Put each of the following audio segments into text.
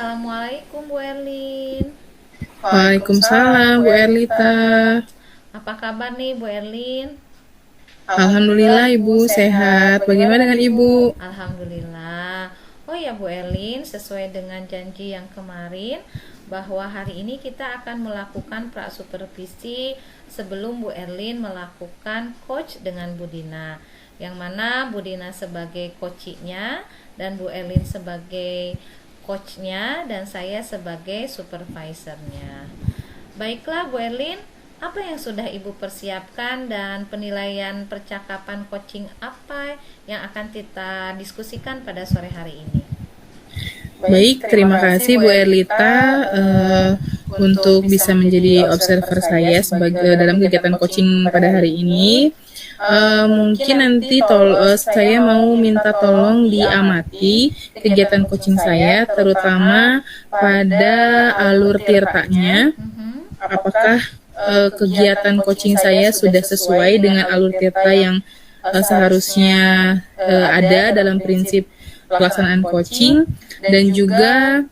Assalamualaikum Bu Erlin. Waalaikumsalam Bu Erlita. Apa kabar nih Bu Erlin? Alhamdulillah Ibu sehat. Bagaimana dengan Ibu? Alhamdulillah. Oh ya Bu Erlin, sesuai dengan janji yang kemarin bahwa hari ini kita akan melakukan pra-supervisi sebelum Bu Erlin melakukan coach dengan Bu Dina. Yang mana Bu Dina sebagai coachnya dan Bu Erlin sebagai coachnya dan saya sebagai supervisornya. Baiklah Bu Erlin, apa yang sudah Ibu persiapkan dan penilaian percakapan coaching apa yang akan kita diskusikan pada sore hari ini? Baik, terima kasih Bu Erlita untuk bisa menjadi observer saya sebagai dalam kegiatan coaching pada hari ini. Mungkin nanti saya mau minta tolong diamati kegiatan coaching saya, terutama pada alur tirtanya. Apakah kegiatan coaching saya sudah sesuai dengan alur tirta yang seharusnya ada dalam prinsip pelaksanaan coaching, dan juga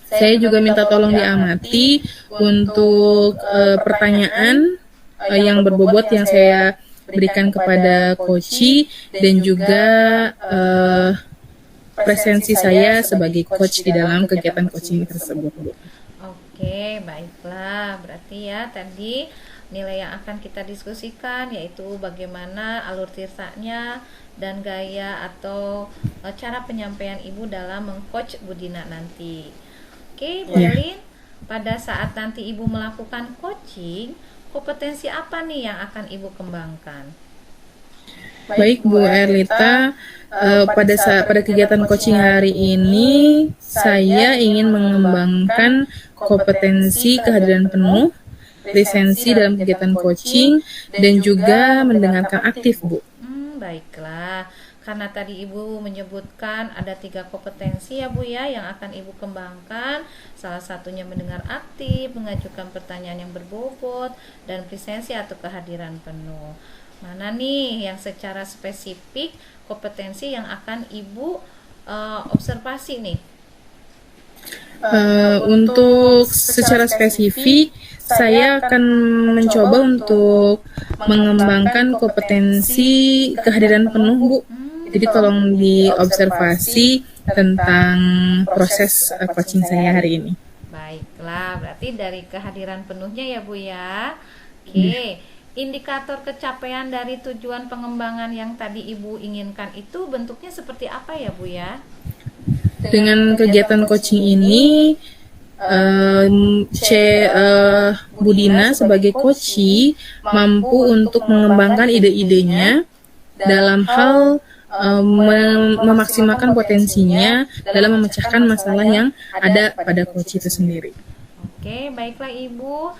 saya juga minta tolong diamati untuk pertanyaan yang berbobot yang saya berikan kepada coach dan juga presensi saya sebagai coach di dalam kegiatan coaching tersebut, Bu. Oke, baiklah. Berarti ya tadi nilai yang akan kita diskusikan yaitu bagaimana alur tirtanya dan gaya atau cara penyampaian Ibu dalam mengcoach Bu Dina nanti. Oke, Bu Erlin, pada saat nanti Ibu melakukan coaching, kompetensi apa nih yang akan Ibu kembangkan? Baik Bu Erlita, pada kegiatan coaching hari ini saya ingin mengembangkan kompetensi kehadiran penuh, lisensi dalam kegiatan coaching, dan juga mendengarkan aktif, Bu. Baiklah, karena tadi Ibu menyebutkan ada 3 kompetensi ya Bu ya yang akan Ibu kembangkan. Salah satunya mendengar aktif, mengajukan pertanyaan yang berbobot, dan presensi atau kehadiran penuh. Mana nih yang secara spesifik kompetensi yang akan Ibu observasi nih? Untuk secara spesifik, saya akan mencoba untuk mengembangkan kompetensi kehadiran penuh, Bu. Jadi tolong diobservasi tentang proses coaching saya hari ini. Baiklah, berarti dari kehadiran penuhnya ya Bu ya. Oke, indikator kecapaian dari tujuan pengembangan yang tadi Ibu inginkan itu bentuknya seperti apa ya Bu ya? Dengan kegiatan coaching ini, Bu Dina sebagai coach mampu untuk mengembangkan ide-idenya dalam hal memaksimalkan potensinya dalam memecahkan masalah yang ada pada coach itu sendiri. Oke, baiklah Ibu.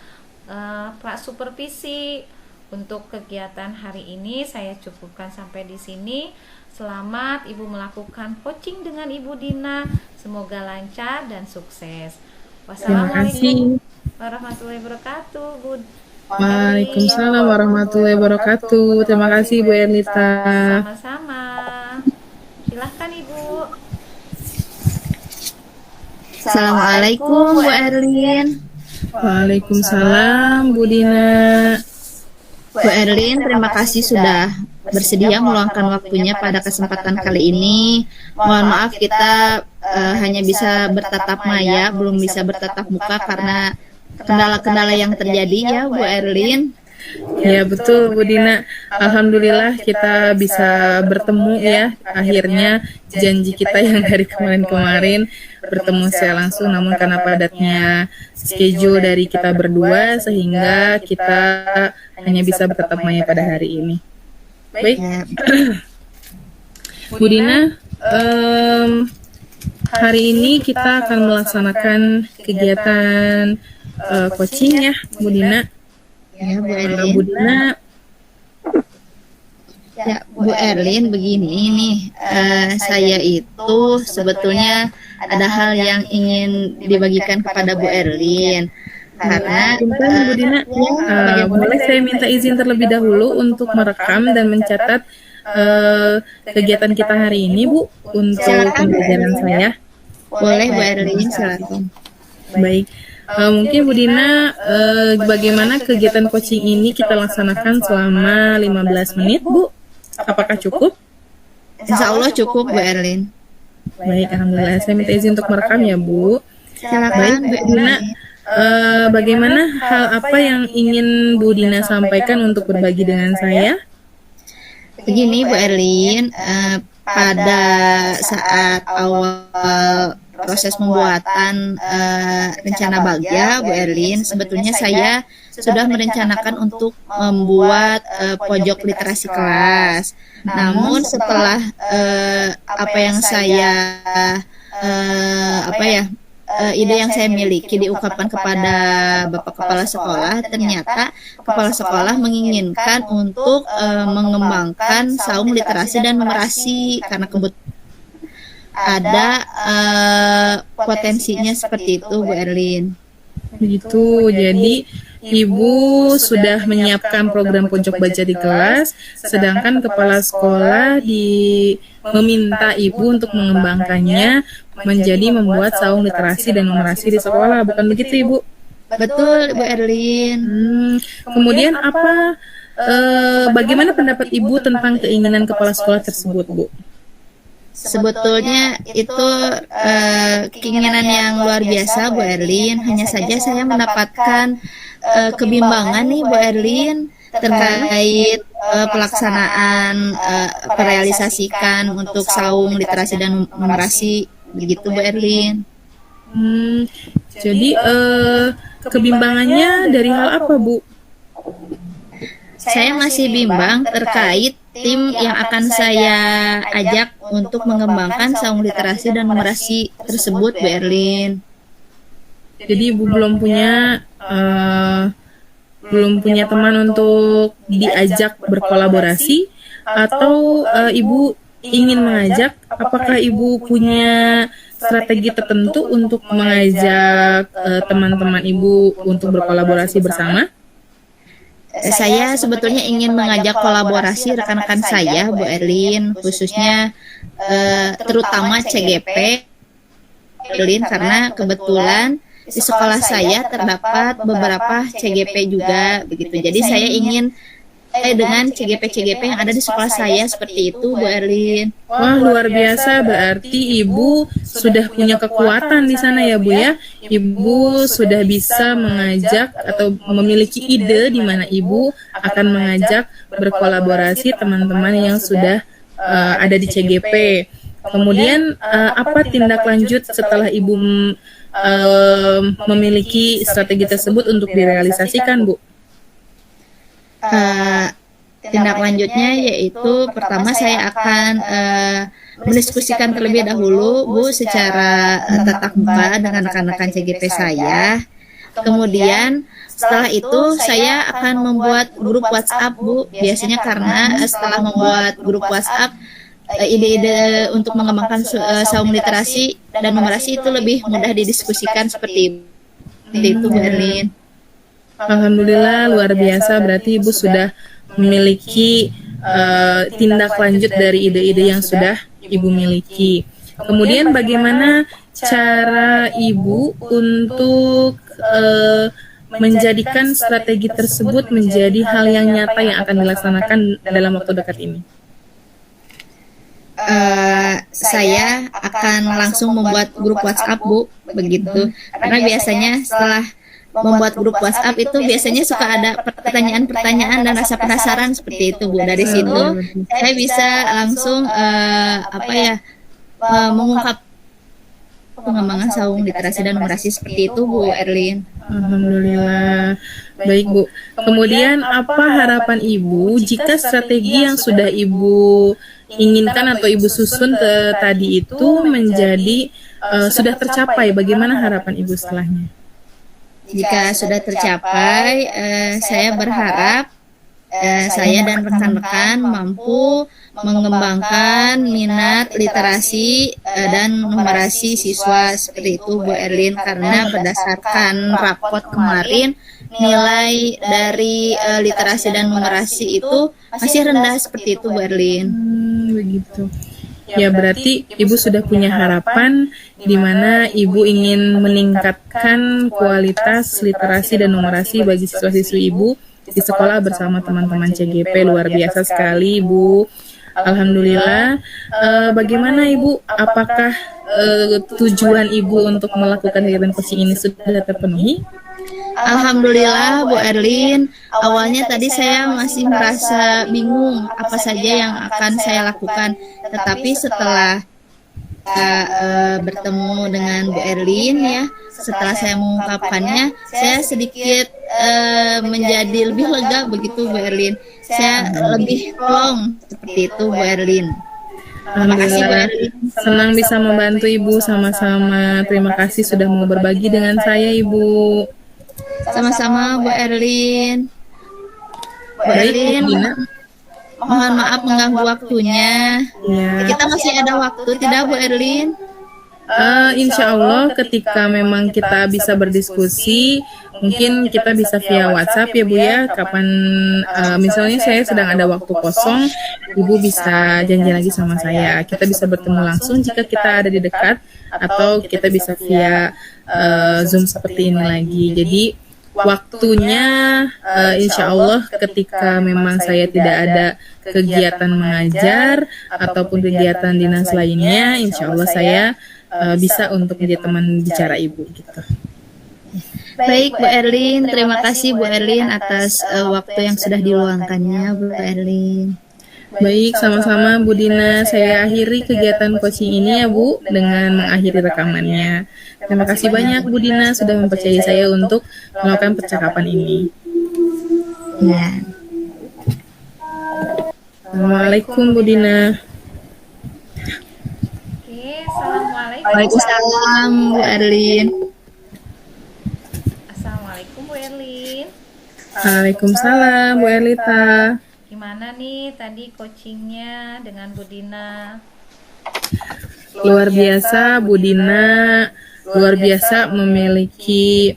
Pak Supervisi untuk kegiatan hari ini saya cukupkan sampai di sini. Selamat Ibu melakukan coaching dengan Ibu Dina. Semoga lancar dan sukses. Wassalamualaikum warahmatullahi wabarakatuh, Bu. Waalaikumsalam warahmatullahi wabarakatuh. Terima kasih Bu Erlita. Sama-sama. Silahkan Ibu. Assalamualaikum Bu Erlin. Waalaikumsalam Bu Dina. Bu Erlin, terima kasih sudah bersedia meluangkan waktunya pada kesempatan kali ini. Mohon maaf kita hanya bisa bertatap maya, belum bisa bertatap muka karena kendala-kendala yang terjadi ya Bu Erlin. Ya betul Bu Dina. Alhamdulillah kita bisa bertemu ya. Akhirnya janji kita yang dari kemarin-kemarin bertemu secara langsung, namun karena padatnya schedule dari kita berdua sehingga kita hanya bisa bertatap maya pada hari ini. Baik, Bu Dina, hari ini kita akan melaksanakan kegiatan coaching ya Bu Dina. Ya Bu Erlin. Bu Dina. Ya Bu Erlin, begini nih, saya itu sebetulnya ada hal yang ingin dibagikan kepada Bu Erlin. Karena Bu Dina, boleh saya minta izin terlebih dahulu untuk merekam dan mencatat kegiatan kita hari ini, Bu, untuk pembelajaran saya. Boleh Bu Erlin, silakan. Baik. Mungkin Bu Dina, bagaimana kegiatan coaching ini kita laksanakan selama 15 menit, Bu? Apakah cukup? Insya Allah cukup Bu Erlin. Baik, alhamdulillah. Saya minta izin untuk merekam ya, Bu. Silakan Bu Baik, Bu Dina, Erlin. bagaimana hal apa yang ingin Bu Dina sampaikan untuk berbagi dengan saya? Begini Bu Erlin, pada saat awal proses pembuatan rencana Bagja Bu Erlin, sebetulnya saya sudah merencanakan untuk membuat pojok literasi kelas. Namun setelah apa yang saya ide yang saya miliki diungkapkan kepada Bapak Kepala Sekolah, ternyata Kepala Sekolah menginginkan untuk mengembangkan saung literasi dan numerasi karena kebetulan ada potensinya seperti itu Bu Erlin. Begitu, jadi Ibu sudah menyiapkan program pojok baca di kelas, sedangkan kepala sekolah meminta Ibu untuk mengembangkannya menjadi membuat saung literasi dan numerasi di sekolah, bukan begitu Ibu? Betul Bu Erlin. Kemudian bagaimana pendapat Ibu tentang keinginan kepala sekolah tersebut, Bu? Sebetulnya itu keinginan yang luar biasa Bu Erlin. Hanya saja saya mendapatkan kebimbangan nih Bu Erlin terkait pelaksanaan merealisasikan untuk saung literasi dan numerasi begitu Bu Erlin. Jadi kebimbangannya dari hal apa, Bu? Saya masih bimbang terkait tim yang akan saya ajak untuk mengembangkan saung literasi dan numerasi tersebut Bu Erlin. Jadi Ibu belum punya teman untuk diajak berkolaborasi, atau Ibu ingin mengajak? Apakah Ibu punya strategi tertentu untuk mengajak teman-teman Ibu untuk berkolaborasi bersama? Saya sebetulnya ingin mengajak kolaborasi rekan-rekan saya Bu Erlin, khususnya terutama CGP Erlin, karena kebetulan di sekolah saya terdapat beberapa CGP juga begitu. Jadi saya ingin dengan CGP-CGP yang ada di sekolah saya seperti itu Bu Erlin. Wah, luar biasa, berarti Ibu sudah punya kekuatan di sana ya Bu ya. Ibu sudah bisa mengajak atau memiliki ide di mana Ibu akan mengajak berkolaborasi teman-teman yang sudah ada di CGP. Kemudian apa tindak lanjut setelah Ibu memiliki strategi tersebut untuk direalisasikan, Bu? Tindak lanjutnya yaitu pertama saya akan mendiskusikan terlebih dahulu Bu secara tatap muka dengan rekan-rekan CGP saya. Kemudian setelah itu saya akan membuat grup WhatsApp Bu. Biasanya karena setelah membuat grup WhatsApp ide-ide untuk mengembangkan saung literasi dan numerasi itu lebih mudah didiskusikan seperti itu Bu Erlin. Alhamdulillah, luar biasa, berarti Ibu sudah memiliki tindak lanjut dari ide-ide yang sudah Ibu miliki. Kemudian bagaimana cara Ibu untuk menjadikan strategi tersebut menjadi hal yang nyata yang akan dilaksanakan dalam waktu dekat ini? Saya akan langsung membuat grup WhatsApp Bu, begitu. Karena biasanya setelah membuat grup WhatsApp itu biasanya suka ada pertanyaan-pertanyaan dan rasa penasaran seperti itu Bu. Dari situ saya bisa langsung mengungkap pengembangan saung literasi dan numerasi seperti itu Bu Erlin. Alhamdulillah. Baik Bu. Kemudian apa harapan Ibu jika strategi yang sudah Ibu inginkan atau Ibu susun tadi itu menjadi sudah tercapai? Bagaimana harapan Ibu setelahnya? Jika sudah tercapai, saya berharap saya dan rekan-rekan mampu mengembangkan minat literasi dan numerasi siswa seperti itu Bu Erlin, karena berdasarkan rapot kemarin nilai dari literasi dan numerasi itu masih rendah seperti itu Bu Erlin. Begitu. Ya berarti Ibu sudah punya harapan di mana Ibu ingin meningkatkan kualitas literasi dan numerasi bagi siswa-siswi Ibu di sekolah bersama teman-teman CGP. Luar biasa sekali Ibu. Alhamdulillah. Bagaimana Ibu? Apakah tujuan Ibu untuk melakukan kegiatan coaching ini sudah terpenuhi? Alhamdulillah Bu Erlin, awalnya tadi saya masih merasa bingung apa saja yang akan saya lakukan. Tetapi setelah bertemu dengan Bu Erlin ya, setelah saya mengungkapkannya, saya sedikit menjadi lebih lega begitu Bu Erlin. Saya lebih plong seperti itu Bu Erlin. Terima kasih Bu Erlin. Senang bisa membantu Ibu sama-sama. Terima kasih sudah mau berbagi dengan saya Ibu. Sama-sama Bu Erlin. Bu Baik, Erlin, Bu Dina. mohon maaf mengganggu waktunya. Ya. Kita masih ada waktu tidak Bu Erlin? Insya Allah ketika memang kita bisa berdiskusi, mungkin kita bisa via WhatsApp ya Bu ya. Kapan misalnya saya sedang ada waktu kosong, Ibu bisa janji lagi sama saya. Kita bisa bertemu langsung jika kita ada di dekat, atau kita bisa via Zoom seperti ini lagi. Jadi waktunya insya Allah ketika memang saya tidak ada kegiatan mengajar ataupun kegiatan dinas lainnya, insya Allah saya bisa untuk menjadi teman bicara Ibu gitu. Baik Bu Erlin, terima kasih Bu Erlin atas waktu yang sudah diluangkannya Bu Erlin. Baik, sama-sama Bu Dina. Saya akhiri kegiatan coaching ini ya Bu dengan mengakhiri rekamannya. Terima kasih banyak Bu Dina sudah mempercayai saya untuk melakukan percakapan ini. Ya. Assalamualaikum Bu Dina. Oke, assalamualaikum. Waalaikumsalam Bu Erlin. Assalamualaikum Bu Erlin. Waalaikumsalam Bu Erlita. Gimana nih tadi coachingnya dengan Bu Dina? Luar biasa Bu Dina, luar biasa memiliki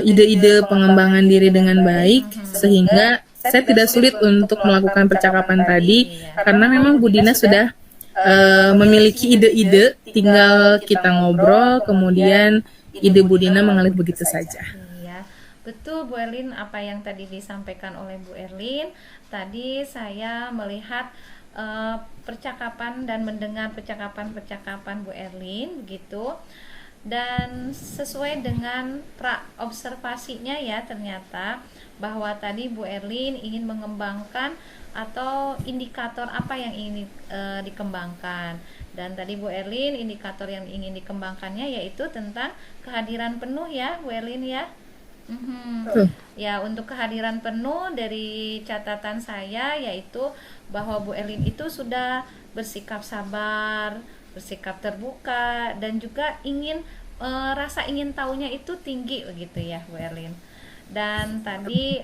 ide-ide pengembangan diri dengan baik, sehingga saya tidak sulit untuk melakukan percakapan tadi karena memang Bu Dina sudah memiliki ide-ide, tinggal kita ngobrol, kemudian ide Bu Dina mengalir begitu saja. Iya, betul Bu Erlin, apa yang tadi disampaikan oleh Bu Erlin. Tadi saya melihat percakapan dan mendengar percakapan-percakapan Bu Erlin begitu. Dan sesuai dengan observasinya ya, ternyata bahwa tadi Bu Erlin ingin mengembangkan atau indikator apa yang ingin dikembangkan. Dan tadi Bu Erlin, indikator yang ingin dikembangkannya yaitu tentang kehadiran penuh ya Bu Erlin ya. Ya, untuk kehadiran penuh dari catatan saya yaitu bahwa Bu Erlin itu sudah bersikap sabar, bersikap terbuka, dan juga ingin rasa ingin tahunya itu tinggi begitu ya Bu Erlin. Dan tadi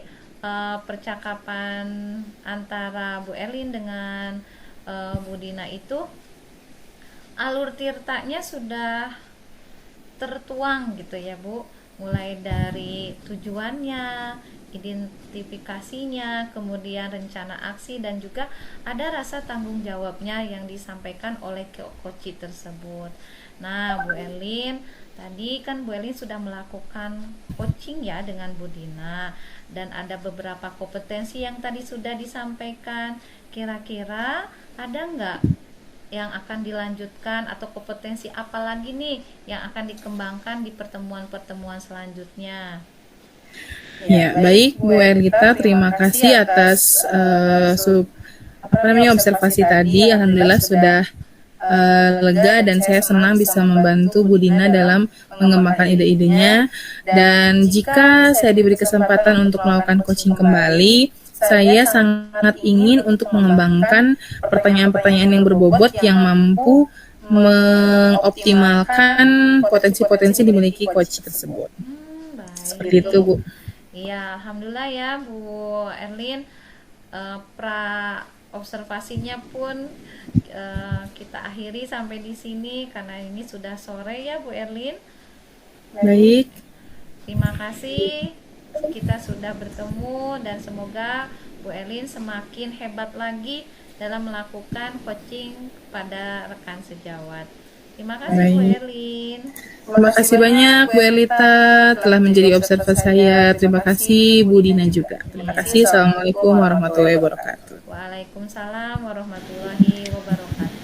percakapan antara Bu Erlin dengan Bu Dina itu alur tirtanya sudah tertuang gitu ya Bu, mulai dari tujuannya, identifikasinya, kemudian rencana aksi, dan juga ada rasa tanggung jawabnya yang disampaikan oleh coach tersebut. Nah Bu Erlin, tadi kan Bu Erlin sudah melakukan coaching ya dengan Bu Dina, dan ada beberapa kompetensi yang tadi sudah disampaikan. Kira-kira ada nggak yang akan dilanjutkan atau kompetensi apa lagi nih yang akan dikembangkan di pertemuan-pertemuan selanjutnya? Ya, baik Bu Erlita, terima kasih atas observasi tadi. Alhamdulillah sudah lega, dan saya senang bisa membantu Bu Dina dalam mengembangkan ide-idenya. Dan jika saya diberi kesempatan untuk melakukan coaching kembali, saya sangat ingin untuk mengembangkan pertanyaan-pertanyaan yang berbobot yang mampu mengoptimalkan potensi-potensi dimiliki coach tersebut. Baik. Seperti itu Bu. Iya, alhamdulillah ya Bu Erlin, observasinya pun kita akhiri sampai di sini karena ini sudah sore ya Bu Erlin. Baik. Terima kasih, kita sudah bertemu, dan semoga Bu Erlin semakin hebat lagi dalam melakukan coaching pada rekan sejawat. Terima kasih Bu Erlin. Terima kasih banyak Bu Erlita telah menjadi observer saya. Terima kasih Bu Dina juga. Terima kasih. Assalamualaikum warahmatullahi wabarakatuh. Waalaikumsalam warahmatullahi wabarakatuh.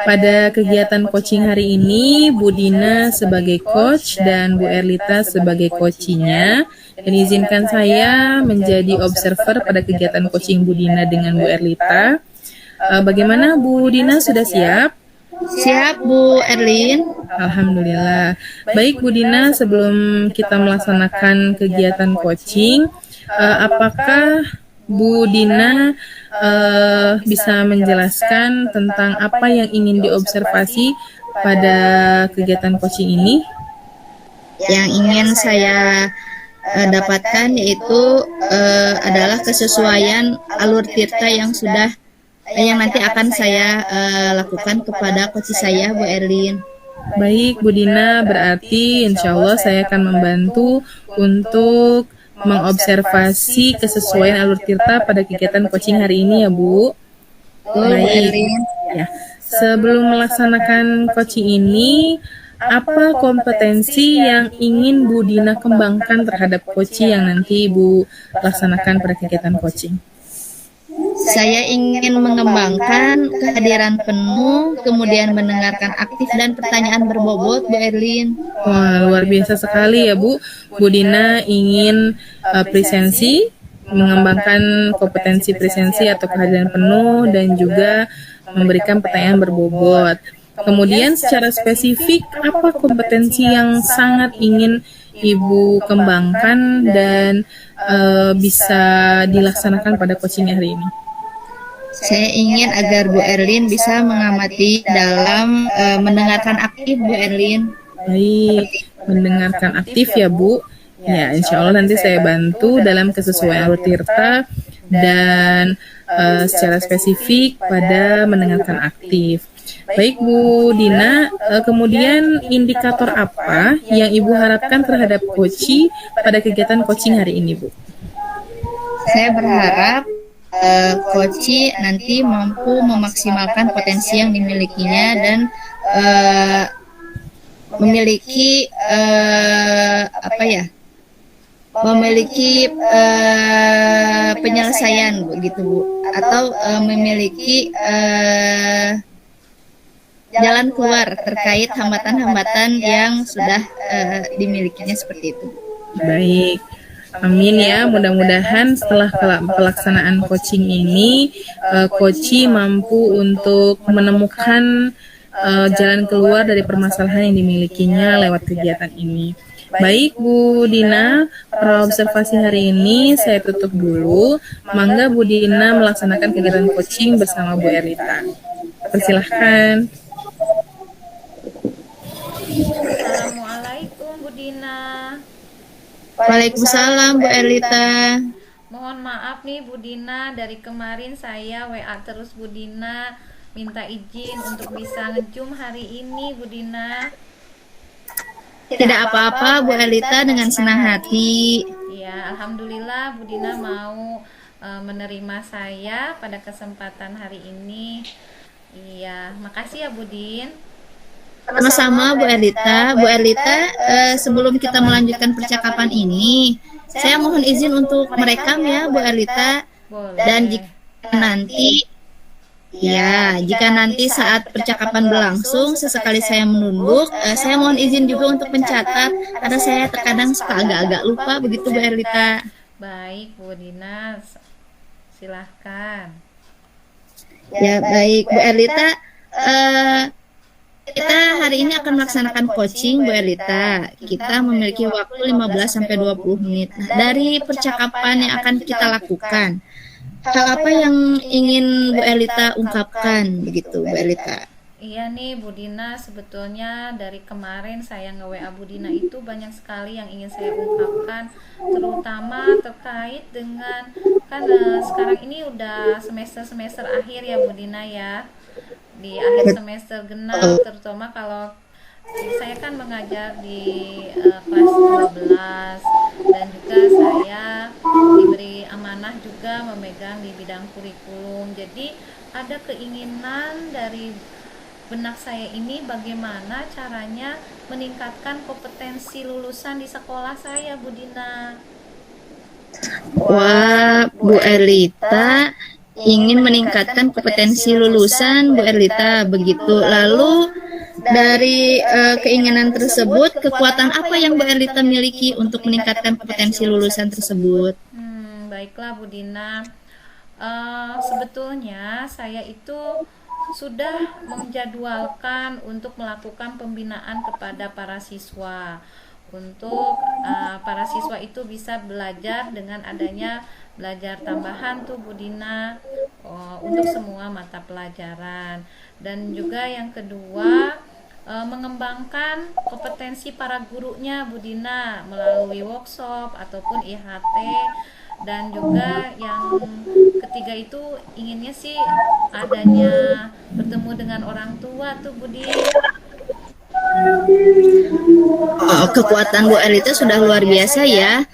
Pada kegiatan coaching hari ini, Bu Dina sebagai coach dan Bu Erlita sebagai coachingnya. Dan izinkan saya menjadi observer pada kegiatan coaching Bu Dina dengan Bu Erlita. Bagaimana Bu Dina, sudah siap? Siap Bu Erlin. Alhamdulillah. Baik Bu Dina, sebelum kita melaksanakan kegiatan coaching, apakah Bu Dina bisa menjelaskan tentang apa yang ingin diobservasi pada kegiatan coaching ini? Yang ingin saya dapatkan yaitu adalah kesesuaian alur tirta yang nanti akan saya lakukan kepada coach saya Bu Erlin. Baik Bu Dina, berarti insya Allah saya akan membantu untuk mengobservasi kesesuaian alur tirta pada kegiatan coaching hari ini ya Bu. Baik. Ya. Sebelum melaksanakan coaching ini, apa kompetensi yang ingin Bu Dina kembangkan terhadap coaching yang nanti Bu laksanakan pada kegiatan coaching? Saya ingin mengembangkan kehadiran penuh, kemudian mendengarkan aktif dan pertanyaan berbobot Bu Erlin. Wah, luar biasa sekali ya Bu. Bu Dina ingin presensi, mengembangkan kompetensi presensi atau kehadiran penuh dan juga memberikan pertanyaan berbobot. Kemudian secara spesifik, apa kompetensi yang sangat ingin Ibu kembangkan dan bisa dilaksanakan pada coaching hari ini? Saya ingin agar Bu Erlin bisa mengamati dalam mendengarkan aktif Bu Erlin. Baik, mendengarkan aktif ya Bu. Ya, insya Allah nanti saya bantu dalam kesesuaian alur tirta dan secara spesifik pada mendengarkan aktif. Baik Bu Dina, kemudian indikator apa yang Ibu harapkan terhadap coaching pada kegiatan coaching hari ini Bu? Saya berharap coach nanti mampu memaksimalkan potensi yang dimilikinya dan memiliki penyelesaian begitu Bu, atau memiliki jalan keluar terkait hambatan-hambatan yang sudah dimilikinya seperti itu. Baik. Amin ya, mudah-mudahan setelah pelaksanaan coaching ini, coaching mampu untuk menemukan jalan keluar dari permasalahan yang dimilikinya lewat kegiatan ini. Baik Bu Dina, observasi hari ini saya tutup dulu. Mangga Bu Dina melaksanakan kegiatan coaching bersama Bu Erlita. Persilahkan. Assalamualaikum Bu Dina. Waalaikumsalam Bu Erlita. Mohon maaf nih Bu Dina, dari kemarin saya WA terus Bu Dina, minta izin untuk bisa ngejum hari ini Bu Dina. Tidak apa-apa Bu Erlita, dengan senang hati. Ya, alhamdulillah Bu Dina mau menerima saya pada kesempatan hari ini. Iya, makasih ya Bu Din. Sama-sama Bu Erlita. Bu Erlita, sebelum kita melanjutkan percakapan ini, saya mohon izin untuk merekam ya Bu Erlita. Boleh. Dan jika nanti saat percakapan berlangsung sesekali saya menunduk, saya mohon izin juga untuk mencatat, karena saya terkadang suka agak-agak lupa begitu Bu Erlita. Baik Bu Dina, silahkan. Ya baik Bu Erlita, Kita hari ini akan melaksanakan coaching Bu Elita. Kita memiliki waktu 15 sampai 20 menit. Nah, dari percakapan yang akan kita lakukan, hal apa yang ingin Bu Elita ungkapkan begitu Bu Elita? Iya nih Bu Dina, sebetulnya dari kemarin saya nge-WA Bu Dina itu banyak sekali yang ingin saya ungkapkan, terutama terkait dengan kan sekarang ini udah semester akhir ya Bu Dina ya. Di akhir semester genap, terutama kalau saya kan mengajar di kelas 12 dan juga saya diberi amanah juga memegang di bidang kurikulum. Jadi ada keinginan dari benak saya ini bagaimana caranya meningkatkan kompetensi lulusan di sekolah saya, Bu Dina. Wah, Bu Elita ingin meningkatkan kompetensi lulusan Bu Elita begitu. Lalu dari keinginan tersebut, kekuatan apa yang Bu Elita miliki untuk meningkatkan kompetensi lulusan tersebut? Baiklah Bu Dina. Sebetulnya saya itu sudah menjadwalkan untuk melakukan pembinaan kepada para siswa untuk para siswa itu bisa belajar dengan adanya belajar tambahan tuh Bu Dina untuk semua mata pelajaran. Dan juga yang kedua, mengembangkan kompetensi para gurunya Bu Dina melalui workshop ataupun IHT. Dan juga yang ketiga itu inginnya sih adanya bertemu dengan orang tua tuh Bu Dina. Kekuatan Bu Elita sudah luar biasa ya.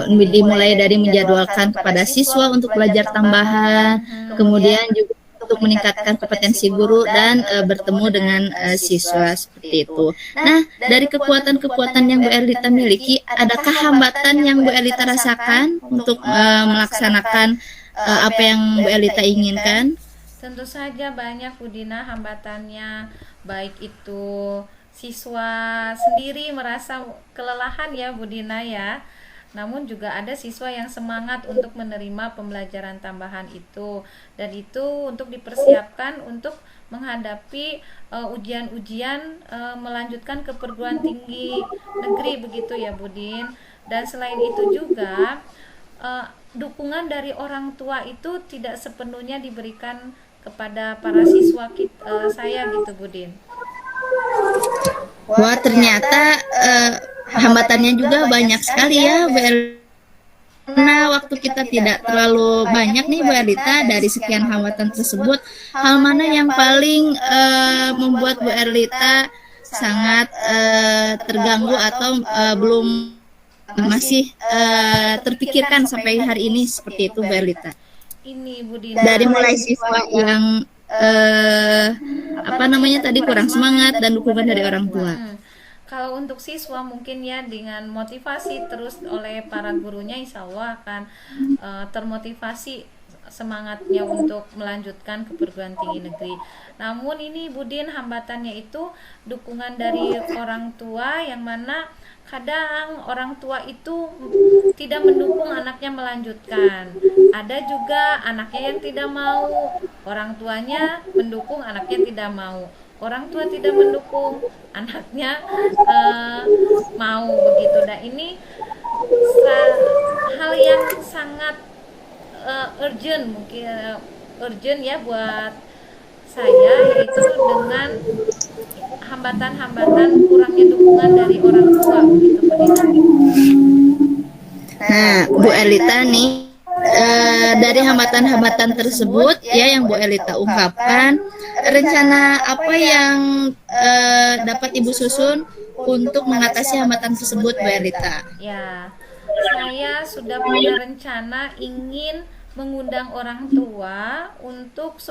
Dimulai dari menjadwalkan kepada siswa untuk belajar tambahan, kemudian juga untuk meningkatkan kompetensi guru dan bertemu dengan siswa seperti itu. Nah, dari kekuatan-kekuatan yang Bu Elita miliki, adakah hambatan yang Bu Elita rasakan untuk melaksanakan apa yang Bu Elita inginkan? Tentu saja banyak Bu Dina hambatannya, baik itu siswa sendiri merasa kelelahan ya Bu Dina ya. Namun juga ada siswa yang semangat untuk menerima pembelajaran tambahan itu, dan itu untuk dipersiapkan untuk menghadapi ujian-ujian melanjutkan ke perguruan tinggi negeri begitu ya Budin. Dan selain itu juga dukungan dari orang tua itu tidak sepenuhnya diberikan kepada para siswa saya gitu Budin. Wah, ternyata hambatannya juga banyak sekali ya, Bu Elita. Karena waktu kita tidak terlalu banyak nih Bu Elita, dari sekian hambatan tersebut, hal mana yang paling membuat Bu Elita sangat terganggu atau belum masih terpikirkan sampai hari ini seperti itu Bu Elita? Ini Bu Dina. Dari mulai siswa yang tadi kurang semangat dan dukungan dari orang tua. Kalau untuk siswa mungkin ya dengan motivasi terus oleh para gurunya, insya Allah akan termotivasi semangatnya untuk melanjutkan ke perguruan tinggi negeri. Namun ini Budin hambatannya itu dukungan dari orang tua, yang mana kadang orang tua itu tidak mendukung anaknya melanjutkan. Ada juga anaknya yang tidak mau, orang tuanya mendukung, anaknya tidak mau. Orang tua tidak mendukung, anaknya mau begitu. Dan ini hal yang sangat urgent, mungkin urgent ya buat saya, yaitu dengan hambatan-hambatan kurangnya dukungan dari orang tua begitu Bu Dina. Nah, Bu Elita nih dari hambatan-hambatan tersebut ya yang Bu Elita ungkapkan, rencana apa yang dapat Ibu susun untuk mengatasi hambatan tersebut Bu Elita? Ya, saya sudah punya rencana ingin mengundang orang tua untuk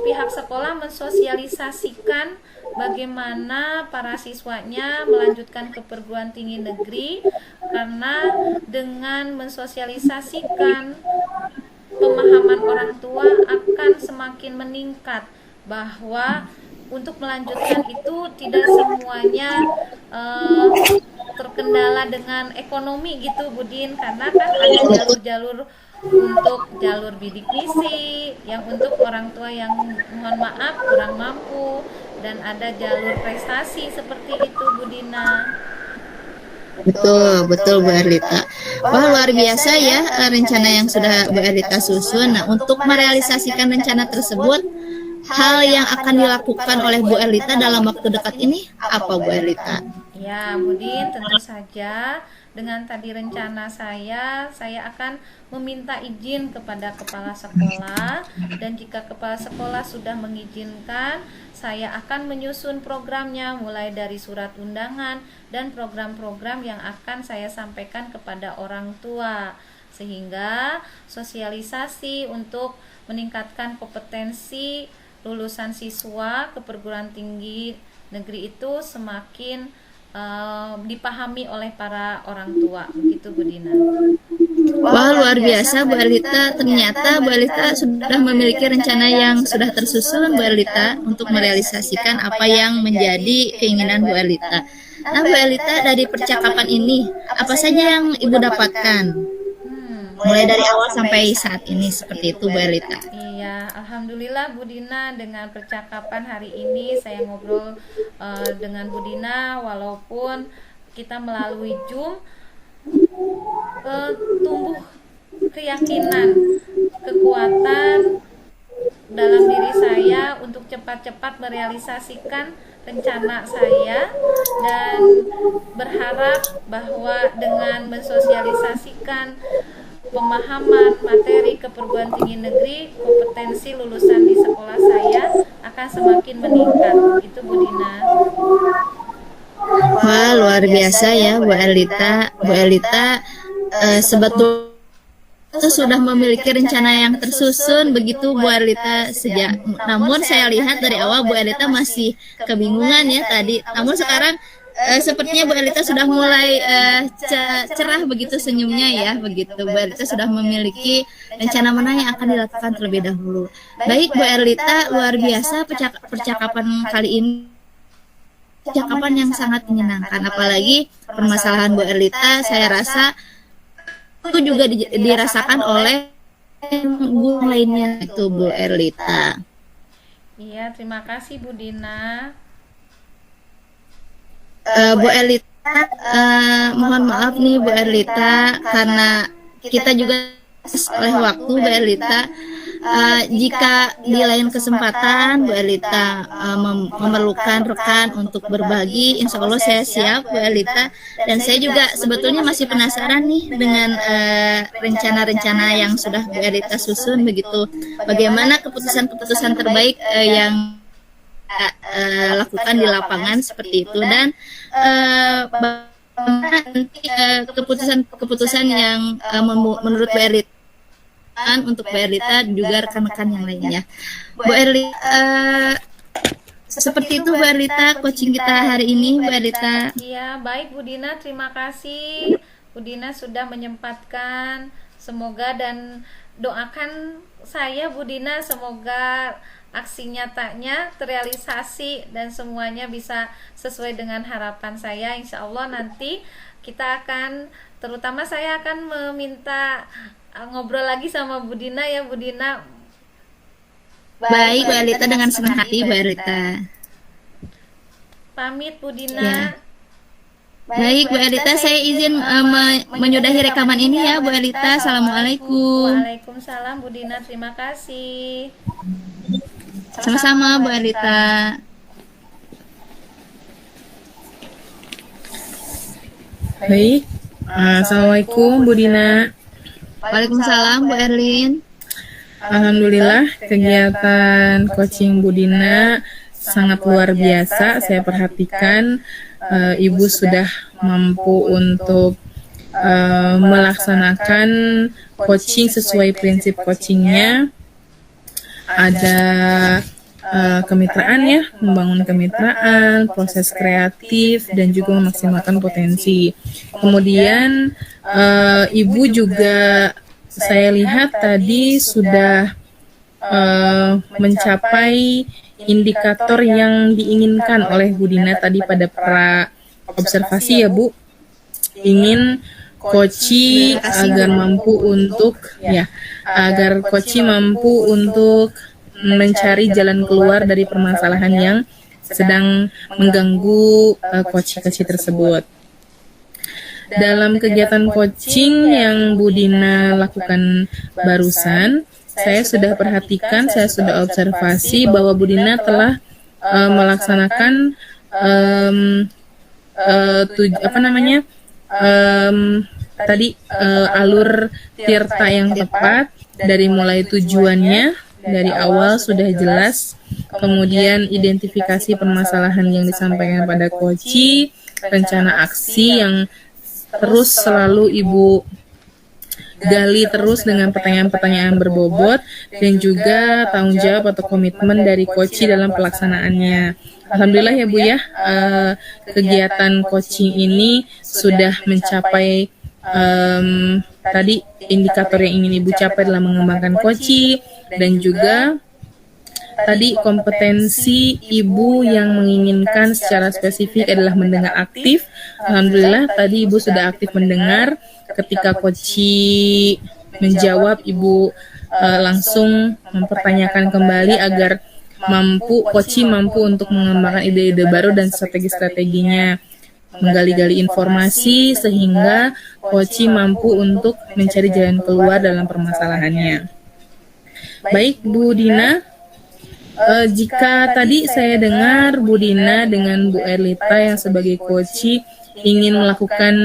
pihak sekolah mensosialisasikan bagaimana para siswanya melanjutkan ke perguruan tinggi negeri, karena dengan mensosialisasikan pemahaman orang tua akan semakin meningkat bahwa untuk melanjutkan itu tidak semuanya terkendala dengan ekonomi gitu Budin, karena kan ada jalur-jalur untuk jalur bidik misi, yang untuk orang tua yang mohon maaf kurang mampu, dan ada jalur prestasi seperti itu Bu Dina. Betul, betul Bu Erlita. Wah, luar biasa ya rencana yang sudah Bu Erlita susun. Nah, untuk merealisasikan rencana tersebut, hal yang akan dilakukan oleh Bu Erlita dalam waktu dekat ini apa Bu Erlita? Ya, Budin, tentu saja dengan tadi rencana saya akan meminta izin kepada kepala sekolah, dan jika kepala sekolah sudah mengizinkan, saya akan menyusun programnya mulai dari surat undangan dan program-program yang akan saya sampaikan kepada orang tua, sehingga sosialisasi untuk meningkatkan kompetensi lulusan siswa ke perguruan tinggi negeri itu semakin dipahami oleh para orang tua, begitu Bu Dina. Wah, luar biasa Bu Erlita. Ternyata Bu Erlita sudah memiliki rencana yang sudah tersusun Bu Erlita untuk merealisasikan apa yang menjadi keinginan Bu Erlita. Nah Bu Erlita, dari percakapan ini apa saja yang Ibu dapatkan? Mulai dari awal sampai saat ini seperti itu Bu Erlita. Iya, alhamdulillah Bu Dina, dengan percakapan hari ini saya ngobrol dengan Bu Dina, walaupun kita melalui Zoom, tumbuh keyakinan, kekuatan dalam diri saya untuk cepat-cepat merealisasikan rencana saya, dan berharap bahwa dengan mensosialisasikan pemahaman materi ke perguruan tinggi negeri, kompetensi lulusan di sekolah saya akan semakin meningkat. Itu Bu Dina. Wah, luar biasa ya Bu Erlita. Bu Erlita sebetulnya itu sudah memiliki rencana yang tersusun begitu Bu Erlita sejak. Namun saya lihat dari awal Bu Erlita masih kebingungan ya tadi. Namun sekarang sepertinya Bu Erlita sudah mulai cerah begitu senyumnya ya, begitu Bu Erlita sudah memiliki rencana mana yang akan dilakukan terlebih dahulu. Baik Bu Erlita, luar biasa percakapan kali ini, percakapan yang sangat menyenangkan. Apalagi permasalahan Bu Erlita saya rasa itu juga dirasakan oleh guru lainnya itu Bu Erlita. Iya, terima kasih Bu Dina. Bu Erlita, mohon maaf nih Bu Erlita, karena kita juga oleh waktu Bu Erlita. Jika di lain kesempatan Bu Erlita memerlukan rekan untuk berbagi, insya Allah saya siap Bu Erlita. Dan saya juga sebetulnya masih penasaran nih dengan rencana-rencana yang sudah Bu Erlita susun begitu. Bagaimana keputusan-keputusan terbaik yang lakukan di lapangan seperti itu, dan nanti keputusan yang menurut Bu Erlita untuk Bu Erlita juga rekan-rekan yang lainnya. Bu Erlita, seperti itu Bu Erlita coaching kita hari ini Bu Erlita. Iya, baik Bu Dina, terima kasih Bu Dina sudah menyempatkan. Semoga, dan doakan saya Bu Dina, semoga aksi nyatanya terrealisasi dan semuanya bisa sesuai dengan harapan saya. Insya Allah nanti kita akan, terutama saya akan meminta ngobrol lagi sama Bu Dina ya Bu Dina. Baik Bu Erlita, dengan senang hati Bu Erlita. Pamit Bu Dina ya. Baik Bu Erlita, saya izin menyudahi rekaman ini ya Bu Erlita. Assalamualaikum. Waalaikumsalam Bu Dina, terima kasih. Sama-sama Bu Erlita. Baik, Assalamualaikum Bu Dina. Waalaikumsalam Bu Erlin. Alhamdulillah kegiatan coaching Bu Dina sangat luar biasa. Saya perhatikan Ibu sudah mampu untuk melaksanakan coaching sesuai prinsip coachingnya. Ada kemitraan ya, membangun kemitraan, proses kreatif, dan juga memaksimalkan potensi. Kemudian Ibu juga saya lihat tadi sudah mencapai indikator yang diinginkan oleh Bu Dina tadi pada pra observasi ya Bu. Ingin Koci agar mampu untuk agar Koci mampu untuk mencari jalan keluar dari permasalahan yang sedang mengganggu Koci-koci tersebut. Dalam kegiatan coaching yang Bu Dina lakukan barusan, saya sudah perhatikan, saya sudah observasi bahwa Bu Dina telah melaksanakan alur tirta yang tepat dari mulai tujuannya dari awal sudah jelas, kemudian identifikasi permasalahan yang disampaikan pada Koci, rencana aksi yang terus selalu Ibu gali terus dengan pertanyaan-pertanyaan berbobot, dan juga tanggung jawab atau komitmen dari Koci dalam pelaksanaannya. Alhamdulillah ya Bu ya, kegiatan coaching ini sudah mencapai tadi indikator yang ingin Ibu capai dalam mengembangkan Koci, dan juga tadi kompetensi Ibu yang menginginkan secara spesifik adalah mendengar aktif. Alhamdulillah tadi Ibu sudah aktif mendengar. Ketika Koci menjawab, Ibu langsung mempertanyakan kembali agar Koci mampu untuk mengembangkan ide-ide baru dan strategi-strateginya, menggali-gali informasi sehingga Koci mampu untuk mencari jalan keluar dalam permasalahannya. Baik Bu Dina, jika tadi saya dengar Bu Dina dengan Bu Erlita yang sebagai Koci ingin melakukan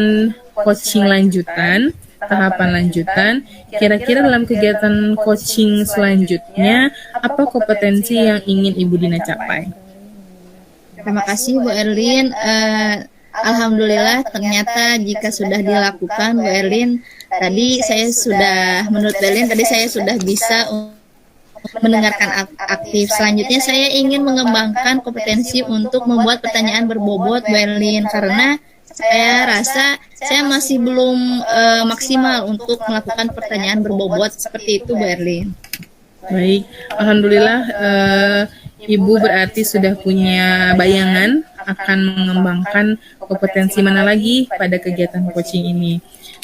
coaching lanjutan, tahapan lanjutan, kira-kira dalam kegiatan coaching selanjutnya, apa kompetensi yang ingin Ibu Dina capai? Terima kasih Bu Erlin. Alhamdulillah ternyata jika sudah dilakukan Bu Erlin, menurut Bu Erlin tadi saya sudah bisa mendengarkan aktif. Selanjutnya saya ingin mengembangkan kompetensi untuk membuat pertanyaan berbobot Bu Erlin, karena saya rasa saya masih belum maksimal untuk melakukan pertanyaan berbobot seperti itu Bu Erlin. Baik, Alhamdulillah Ibu berarti sudah punya bayangan akan mengembangkan kompetensi mana lagi pada kegiatan coaching ini.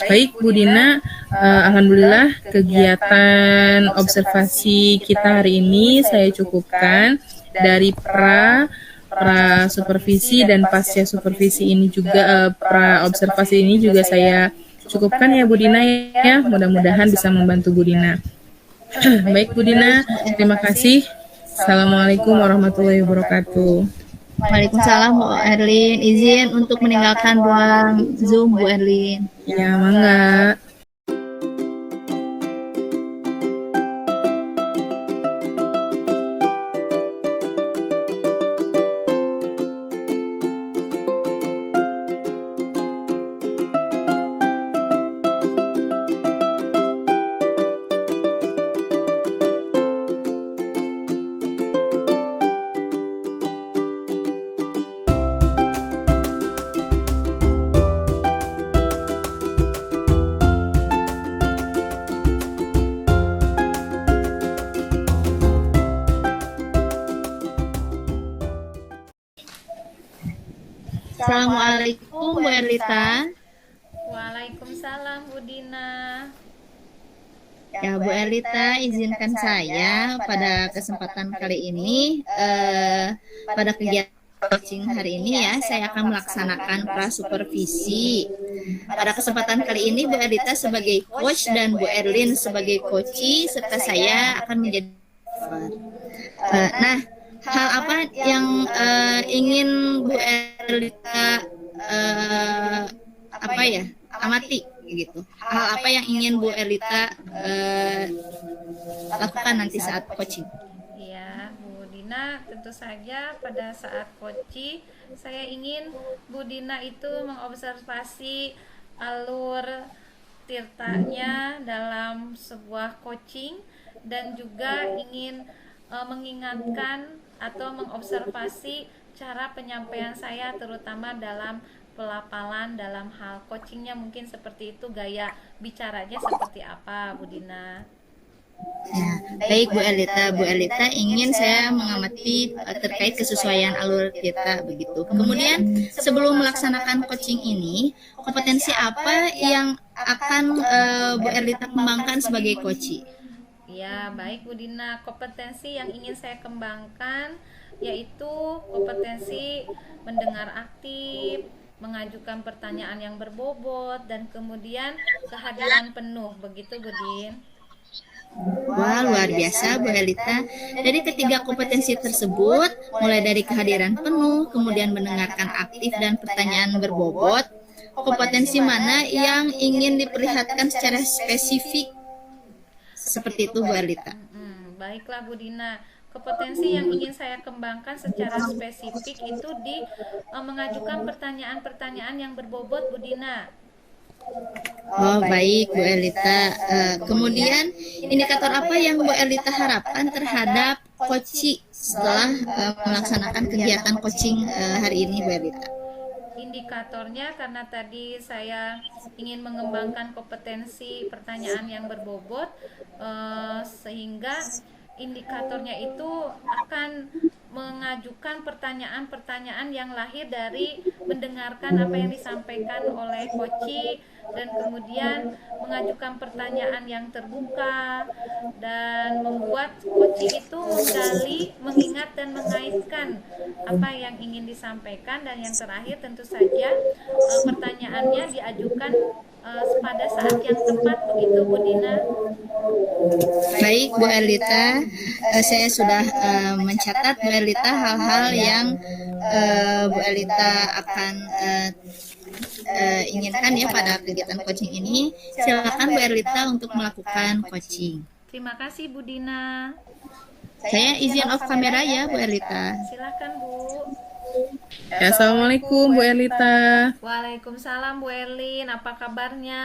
Baik Bu Dina, Alhamdulillah kegiatan observasi kita hari ini saya cukupkan. Dari pra supervisi dan pasca supervisi ini juga, pra observasi ini juga saya cukupkan ya Bu Dina ya. Mudah-mudahan bisa membantu Bu Dina. Baik Bu Dina, terima kasih. Assalamualaikum warahmatullahi wabarakatuh. Waalaikumsalam Bu Erlin. Izin untuk meninggalkan ruang Zoom Bu Erlin. Ya, mangga. Assalamualaikum Bu Erlita. Waalaikumsalam Bu Dina. Ya Bu Erlita, izinkan saya pada kesempatan kali ini, pada kegiatan coaching hari ini ya, saya akan melaksanakan prasupervisi. Pada kesempatan kali ini Bu Erlita sebagai coach dan Bu Erlin sebagai coachee, serta saya akan menjadi hal apa yang ingin Bu Erlita amati gitu? Hal apa yang ingin Bu Erlita lakukan nanti saat coaching? Iya, Bu Dina, tentu saja pada saat coaching saya ingin Bu Dina itu mengobservasi alur tirtanya dalam sebuah coaching, dan juga ingin mengingatkan atau mengobservasi cara penyampaian saya, terutama dalam pelafalan dalam hal coachingnya, mungkin seperti itu, gaya bicaranya seperti apa Bu Dina. Ya, baik Bu Erlita ingin saya mengamati terkait kesesuaian alur kita begitu. Kemudian sebelum melaksanakan coaching ini, kompetensi apa yang akan Bu Erlita kembangkan sebagai coach? Ya, baik Bu Dina. Kompetensi yang ingin saya kembangkan yaitu kompetensi mendengar aktif, mengajukan pertanyaan yang berbobot, dan kemudian kehadiran penuh. Begitu Bu Din. Wah, luar biasa Bu Erlita. Dari ketiga kompetensi tersebut, mulai dari kehadiran penuh, kemudian mendengarkan aktif dan pertanyaan berbobot, kompetensi mana yang ingin diperlihatkan secara spesifik? Seperti itu Bu Erlita. Baiklah Bu Dina. Kompetensi yang ingin saya kembangkan secara spesifik itu di mengajukan pertanyaan-pertanyaan yang berbobot Bu Dina. Oh baik Bu Erlita. Kemudian indikator apa yang Bu Erlita harapkan terhadap coaching setelah melaksanakan kegiatan coaching hari ini Bu Erlita? Indikatornya, karena tadi saya ingin mengembangkan kompetensi pertanyaan yang berbobot, sehingga indikatornya itu akan mengajukan pertanyaan-pertanyaan yang lahir dari mendengarkan apa yang disampaikan oleh coach, dan kemudian mengajukan pertanyaan yang terbuka dan membuat coach itu menggali, mengingat dan mengaitkan apa yang ingin disampaikan. Dan yang terakhir tentu saja pertanyaannya diajukan pada saat yang tepat. Begitu Bu Dina. Baik Bu Erlita, saya sudah mencatat Bu Erlita hal-hal yang Bu Erlita akan inginkan ya pada kegiatan coaching ini. Silakan Bu Erlita untuk melakukan coaching. Terima kasih Bu Dina. Saya izin off kamera ya Bu Erlita. Silakan Bu. Ya, Assalamualaikum Bu Erlita. Waalaikumsalam Bu Erlin, apa kabarnya?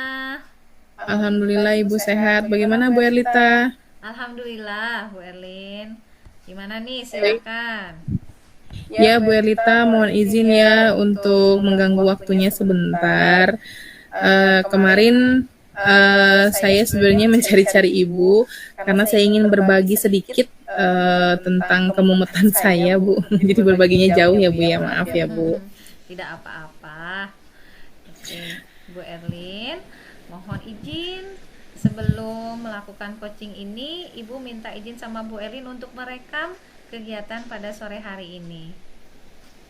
Alhamdulillah Ibu sehat. Bagaimana Bu Erlita? Alhamdulillah Bu Erlin. Gimana nih, silakan. Ya Bu Erlita, mohon izin ya untuk mengganggu waktunya sebentar. Kemarin saya sebenarnya mencari-cari Ibu karena saya ingin berbagi sedikit tentang kemumetan saya Bu. Jadi berbaginya jauh ya Bu ya, maaf ya Bu. Tidak apa-apa. Oke, Bu Erlin, mohon izin sebelum melakukan coaching ini, Ibu minta izin sama Bu Erlin untuk merekam kegiatan pada sore hari ini.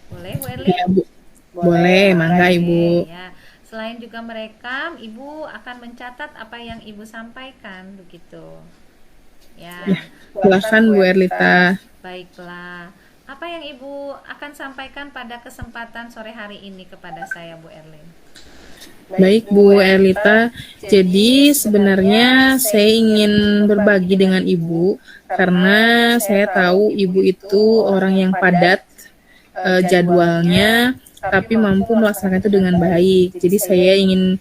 Boleh Bu Erlin? Ya, Bu. Boleh, mangga Ibu. Ya. Selain juga merekam, Ibu akan mencatat apa yang Ibu sampaikan, begitu. Ya. Silakan Bu Erlita. Baiklah. Apa yang Ibu akan sampaikan pada kesempatan sore hari ini kepada saya, Bu Erlin? Baik Bu Erlita, jadi sebenarnya saya ingin berbagi dengan Ibu karena saya tahu Ibu itu orang yang padat jadwalnya, tapi mampu melaksanakan itu dengan baik. Jadi saya ingin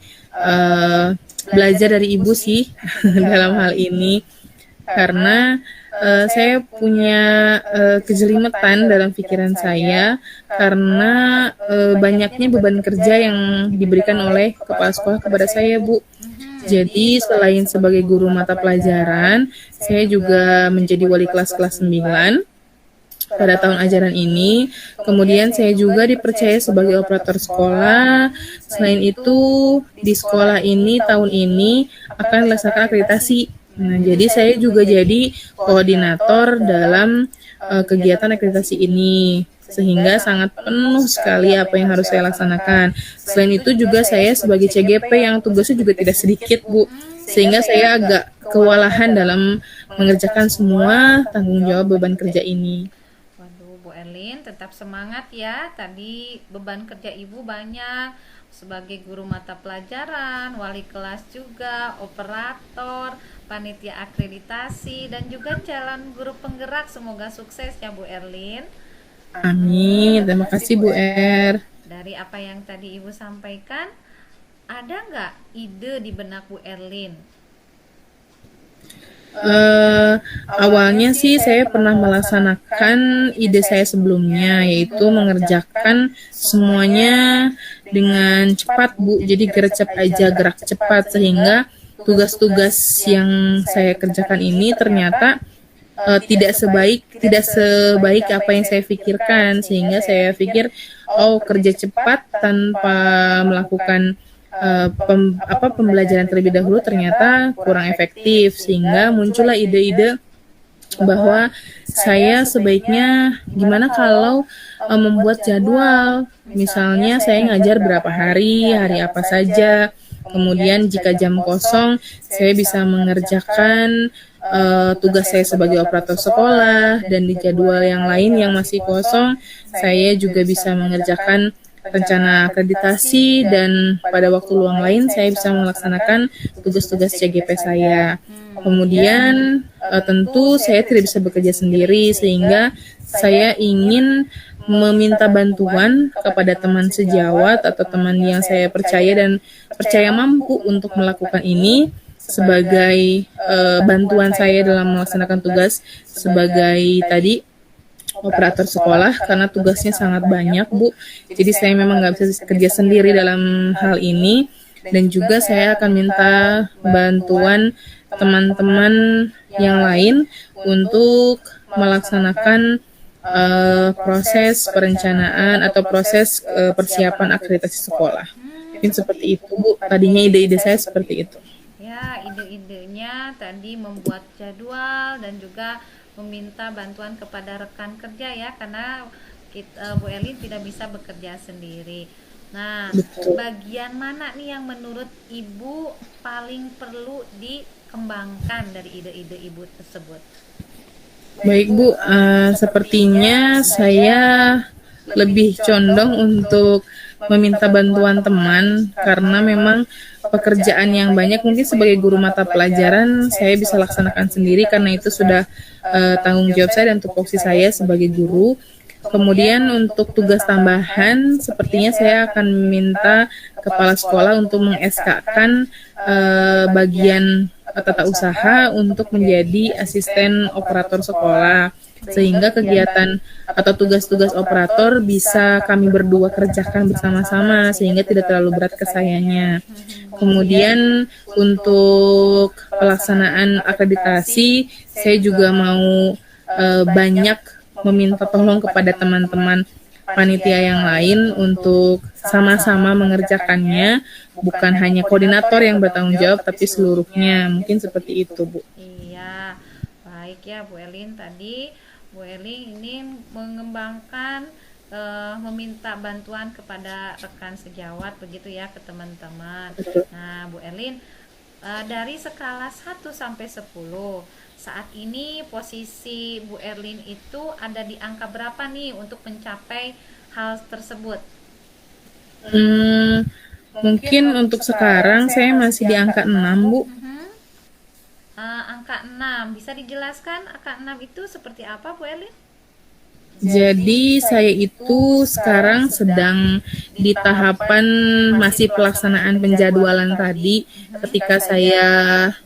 belajar dari Ibu sih dalam hal ini, karena saya punya kejelimetan dalam pikiran saya karena banyaknya beban kerja yang diberikan oleh kepala sekolah kepada saya Bu. Jadi selain sebagai guru mata pelajaran, saya juga menjadi wali kelas 9 pada tahun ajaran ini. Kemudian saya juga dipercaya sebagai operator sekolah. Selain itu, di sekolah ini tahun ini akan dilaksanakan akreditasi. Nah, jadi saya juga jadi koordinator dalam kegiatan akreditasi ini, sehingga sangat penuh sekali apa yang harus saya laksanakan. Selain itu juga saya sebagai CGP yang tugasnya juga tidak sedikit Bu, sehingga saya agak kewalahan dalam mengerjakan semua tanggung jawab beban kerja ini. Waduh, Bu Erlin, tetap semangat ya. Tadi beban kerja Ibu banyak sebagai guru mata pelajaran, wali kelas juga, operator, panitia akreditasi, dan juga calon guru penggerak. Semoga sukses ya Bu Erlin. Amin, terima kasih Bu Er. Dari apa yang tadi Ibu sampaikan, ada nggak ide di benak Bu Erlin? Awalnya sih saya pernah melaksanakan ide saya sebelumnya, yaitu mengerjakan semuanya dengan cepat Bu. Jadi gercep aja, gerak cepat, sehingga tugas-tugas yang saya kerjakan ini ternyata tidak sebaik apa yang saya pikirkan, sehingga saya pikir kerja cepat tanpa melakukan pembelajaran terlebih dahulu ternyata kurang efektif, sehingga muncullah ide-ide bahwa saya sebaiknya gimana kalau membuat jadwal, misalnya saya ngajar berapa hari apa saja, kemudian jika jam kosong saya bisa mengerjakan tugas saya sebagai operator sekolah, dan di jadwal yang lain yang masih kosong saya juga bisa mengerjakan rencana akreditasi, dan pada waktu luang lain saya bisa melaksanakan tugas-tugas CGP saya. Kemudian tentu saya tidak bisa bekerja sendiri, sehingga saya ingin meminta bantuan kepada teman sejawat atau teman yang saya percaya dan percaya mampu untuk melakukan ini sebagai bantuan saya dalam melaksanakan tugas sebagai tadi operator sekolah, karena tugasnya sangat banyak, Bu. Jadi saya memang nggak bisa kerja sendiri dalam hal ini, dan juga saya akan minta bantuan teman-teman yang lain untuk melaksanakan proses perencanaan atau proses persiapan akreditasi sekolah. Mungkin seperti itu, Bu. Tadinya ide-ide saya seperti itu. Ya, ide-idenya tadi membuat jadwal dan juga meminta bantuan kepada rekan kerja ya, karena Bu Elin tidak bisa bekerja sendiri. Nah, Betul. bagian mana nih yang menurut Ibu paling perlu dikembangkan dari ide-ide Ibu tersebut? Baik, Bu, sepertinya saya lebih condong untuk meminta bantuan teman, karena memang pekerjaan yang banyak mungkin sebagai guru mata pelajaran saya bisa laksanakan sendiri, karena itu sudah tanggung jawab saya dan tupoksi saya sebagai guru. Kemudian untuk tugas tambahan, sepertinya saya akan meminta kepala sekolah untuk meng-SK-kan bagian tata usaha untuk menjadi asisten operator sekolah, sehingga kegiatan atau tugas-tugas operator bisa kami berdua kerjakan bersama-sama sehingga tidak terlalu berat ke sayanya. Kemudian untuk pelaksanaan akreditasi, saya juga mau banyak meminta tolong kepada teman-teman panitia yang lain untuk sama-sama mengerjakannya, bukan hanya koordinator yang bertanggung jawab tapi seluruhnya. Mungkin seperti itu, Bu. Iya, baik ya Bu Elin. Tadi Bu Elin ini mengembangkan meminta bantuan kepada rekan sejawat begitu ya, ke teman-teman. Nah, Bu Elin, dari skala 1 sampai 10, saat ini posisi Bu Erlin itu ada di angka berapa nih untuk mencapai hal tersebut? Mungkin untuk sekarang saya masih di angka 6, Bu. Angka 6, bisa dijelaskan angka 6 itu seperti apa, Bu Erlin? Jadi saya itu sekarang sedang di tahapan masih pelaksanaan penjadwalan tadi. Ketika saya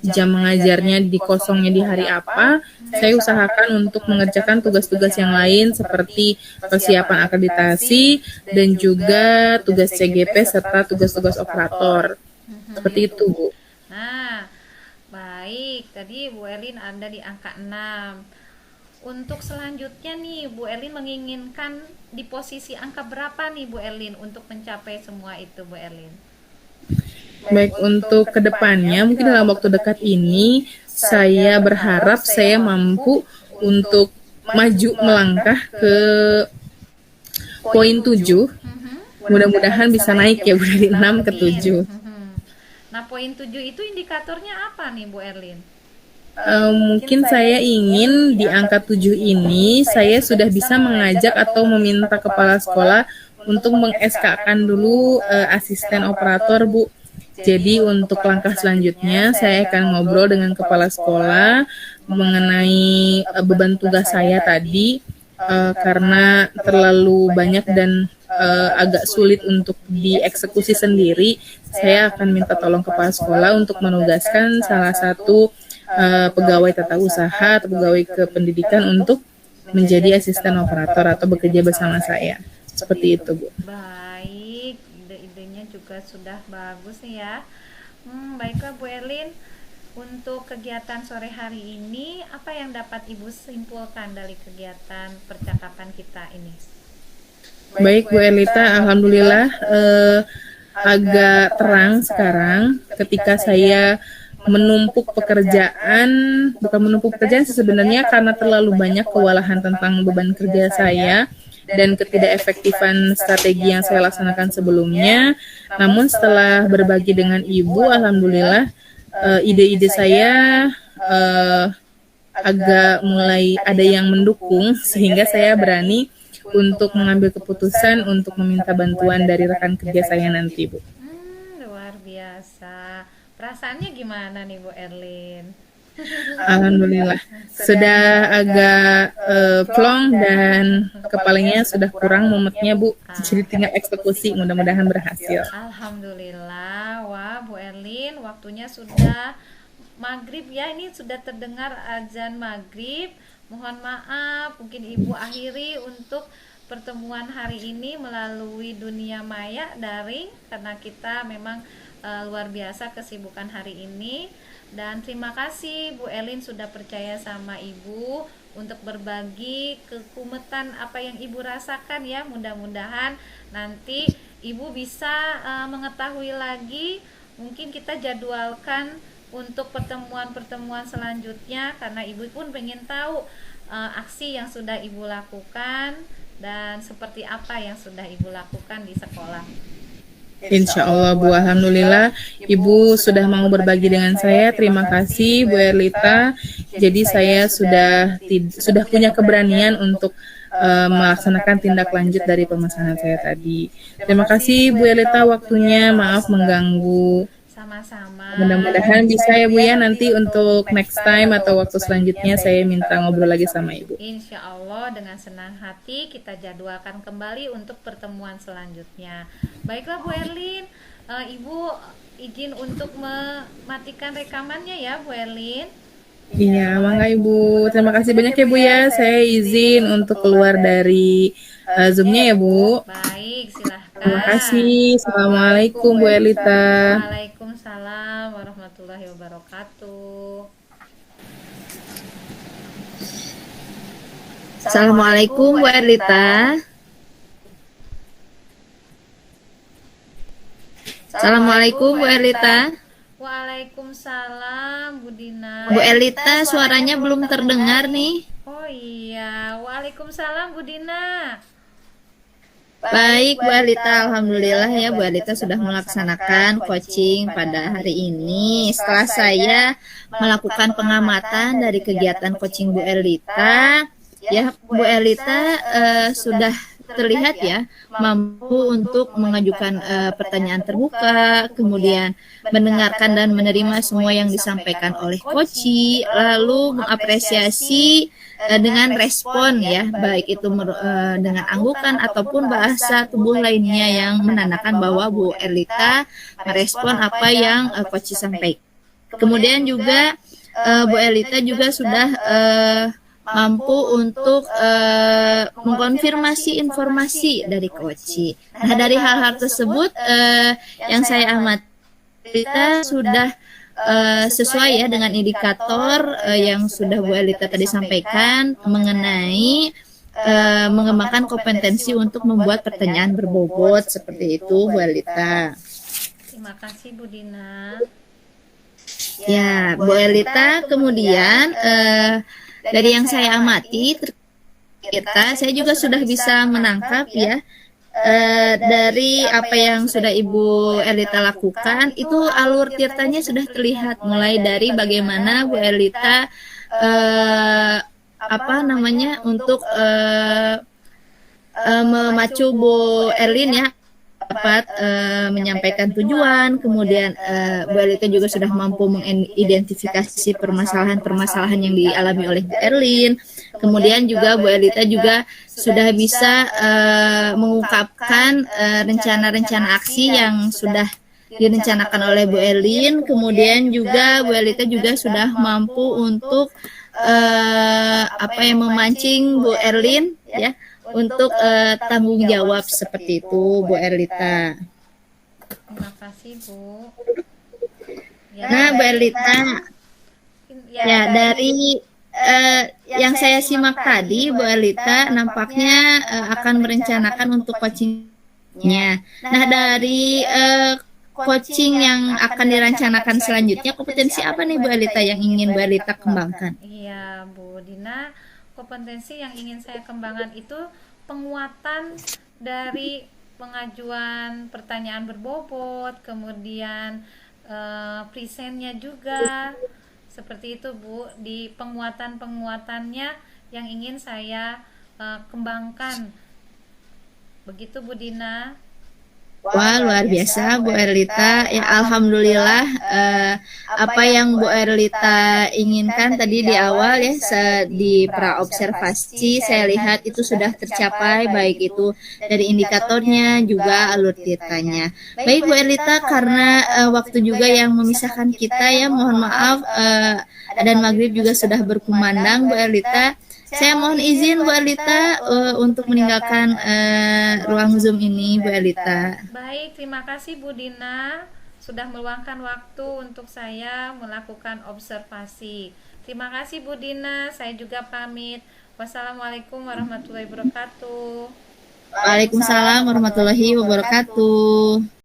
jam mengajarnya di kosongnya di hari apa, saya usahakan untuk mengerjakan tugas-tugas yang lain seperti persiapan akreditasi dan juga tugas CGP serta tugas-tugas operator. Seperti itu, Bu. Nah, baik. Tadi Bu Erlin ada di angka 6. Untuk selanjutnya nih, Bu Erlin menginginkan di posisi angka berapa nih Bu Erlin untuk mencapai semua itu, Bu Erlin? Baik, untuk kedepannya mungkin dalam waktu dekat ini saya berharap saya mampu untuk maju melangkah ke poin 7. Mudah-mudahan bisa naik ya Bu, dari 6 ke 7. Nah, poin 7 itu indikatornya apa nih Bu Erlin? Mungkin saya ingin di angka 7 ini saya sudah bisa mengajak atau meminta kepala sekolah untuk meng-SK-kan dulu asisten operator, Bu. Jadi untuk langkah selanjutnya saya akan ngobrol dengan kepala sekolah mengenai beban tugas saya tadi, karena terlalu banyak dan agak sulit untuk dieksekusi sendiri. Saya akan minta tolong kepala sekolah untuk menugaskan salah satu pegawai tata usaha atau pegawai kependidikan untuk menjadi asisten operator atau bekerja bersama saya. Seperti itu, Bu. Baik, ide-idenya juga sudah bagus nih ya. Baiklah Bu Erlin, untuk kegiatan sore hari ini apa yang dapat Ibu simpulkan dari kegiatan percakapan kita ini? Baik Bu Erlita, alhamdulillah agak terang sekarang ketika saya bukan menumpuk pekerjaan sih sebenarnya, karena terlalu banyak kewalahan tentang beban kerja saya dan ketidakefektifan strategi yang saya laksanakan sebelumnya. Namun setelah berbagi dengan Ibu, alhamdulillah ide-ide saya agak mulai ada yang mendukung, sehingga saya berani untuk mengambil keputusan untuk meminta bantuan dari rekan kerja saya nanti, Bu. Luar biasa. Perasaannya gimana nih Bu Erlin? Alhamdulillah sudah agak plong dan kepalanya sudah kurang mumetnya, Bu. Jadi tinggal eksekusi, mudah-mudahan berhasil. Alhamdulillah. Wah, Bu Erlin, waktunya sudah maghrib ya, ini sudah terdengar azan maghrib. Mohon maaf, mungkin Ibu akhiri untuk pertemuan hari ini melalui dunia maya daring, karena kita memang luar biasa kesibukan hari ini. Dan terima kasih Bu Erlin sudah percaya sama Ibu untuk berbagi kekumetan apa yang Ibu rasakan ya. Mudah-mudahan nanti Ibu bisa mengetahui lagi, mungkin kita jadwalkan untuk pertemuan-pertemuan selanjutnya, karena Ibu pun pengen tahu aksi yang sudah Ibu lakukan dan seperti apa yang sudah Ibu lakukan di sekolah. Insya Allah, Bu. Alhamdulillah Ibu sudah mau berbagi dengan saya. Terima kasih Bu Erlita. Jadi saya sudah punya keberanian untuk melaksanakan tindak lanjut dari pemesanan saya tadi. Terima kasih Bu Erlita waktunya. Maaf mengganggu. Sama-sama. Mudah-mudahan bisa ya Bu ya, nanti untuk next time atau waktu selanjutnya saya minta ngobrol lagi sama Ibu. Insya Allah dengan senang hati kita jadwalkan kembali untuk pertemuan selanjutnya. Baiklah Bu Erlin, Ibu izin untuk mematikan rekamannya ya Bu Erlin. Iya, mangga Ibu. Terima kasih banyak ya Bu ya. Saya izin untuk keluar dari Zoom-nya ya Bu. Baik, silahkan. Terima kasih. Assalamualaikum Bu Erlita. Waalaikumsalam warahmatullahi wabarakatuh. Assalamualaikum Bu Erlita. Assalamualaikum Bu Erlita. Waalaikumsalam Bu Dina. Bu Erlita, suaranya belum terdengar nih. Oh iya, waalaikumsalam Bu Dina. Baik Bu Erlita, alhamdulillah ya Bu Erlita sudah melaksanakan coaching pada hari ini. Setelah saya melakukan pengamatan dari kegiatan coaching Bu Erlita, ya Bu Erlita sudah terlihat ya mampu untuk mengajukan pertanyaan terbuka, kemudian mendengarkan dan menerima semua yang disampaikan oleh coach, lalu mengapresiasi dengan respon ya, baik itu dengan anggukan ataupun bahasa tubuh lainnya yang menandakan bahwa Bu Erlita merespon apa yang coach sampaikan. Kemudian juga Bu Erlita juga sudah mampu untuk mengkonfirmasi informasi dari coach. Nah, dari hal-hal tersebut yang saya amati, kita sudah sesuai ya dengan indikator yang sudah Bu Erlita tadi sampaikan mengenai mengembangkan kompetensi untuk membuat pertanyaan berbobot seperti itu Bu Erlita. Terima kasih Bu Dina. Ya Bu Erlita, kemudian dari yang saya amati saya juga sudah bisa menangkap ya dari apa yang sudah Ibu Erlita lakukan, itu alur tirtanya sudah terlihat mulai dari bagaimana Bu Erlita untuk memacu Bu Erlin ya dapat menyampaikan tujuan, kemudian Bu Erlita juga sudah mampu mengidentifikasi permasalahan-permasalahan yang dialami oleh Bu Erlin. Kemudian juga Bu Erlita juga sudah bisa mengungkapkan rencana-rencana aksi yang sudah direncanakan oleh Bu Erlin. Kemudian juga Bu Erlita juga sudah mampu untuk memancing Bu Erlin ya untuk tanggung jawab seperti itu Bu Erlita. Terima kasih Bu. Nah Bu Erlita, ya dari yang saya simak tadi Bu Erlita nampaknya akan merencanakan untuk coaching Nah, dari coaching yang akan dirancangkan selanjutnya, kompetensi apa nih Bu Elita yang ingin Bu Elita kembangkan? Iya, Bu Dina, kompetensi yang ingin saya kembangkan itu penguatan dari pengajuan pertanyaan berbobot, kemudian presentnya juga. Seperti itu, Bu. Di penguatan-penguatannya yang ingin saya kembangkan. Begitu, Bu Dina. Wah, luar biasa Bu Erlita. Ya, alhamdulillah apa yang Bu Erlita inginkan tadi di awal ya di praobservasi saya lihat itu sudah tercapai, baik itu dari indikatornya juga alur ceritanya. Baik Bu Erlita, karena waktu juga yang memisahkan kita ya, mohon maaf dan maghrib juga sudah berkumandang Bu Erlita. Saya mohon izin Bu Elita untuk meninggalkan ruang Zoom ini Bu Elita. Baik, terima kasih Bu Dina sudah meluangkan waktu untuk saya melakukan observasi. Terima kasih Bu Dina, saya juga pamit. Wassalamualaikum warahmatullahi wabarakatuh. Waalaikumsalam warahmatullahi wabarakatuh.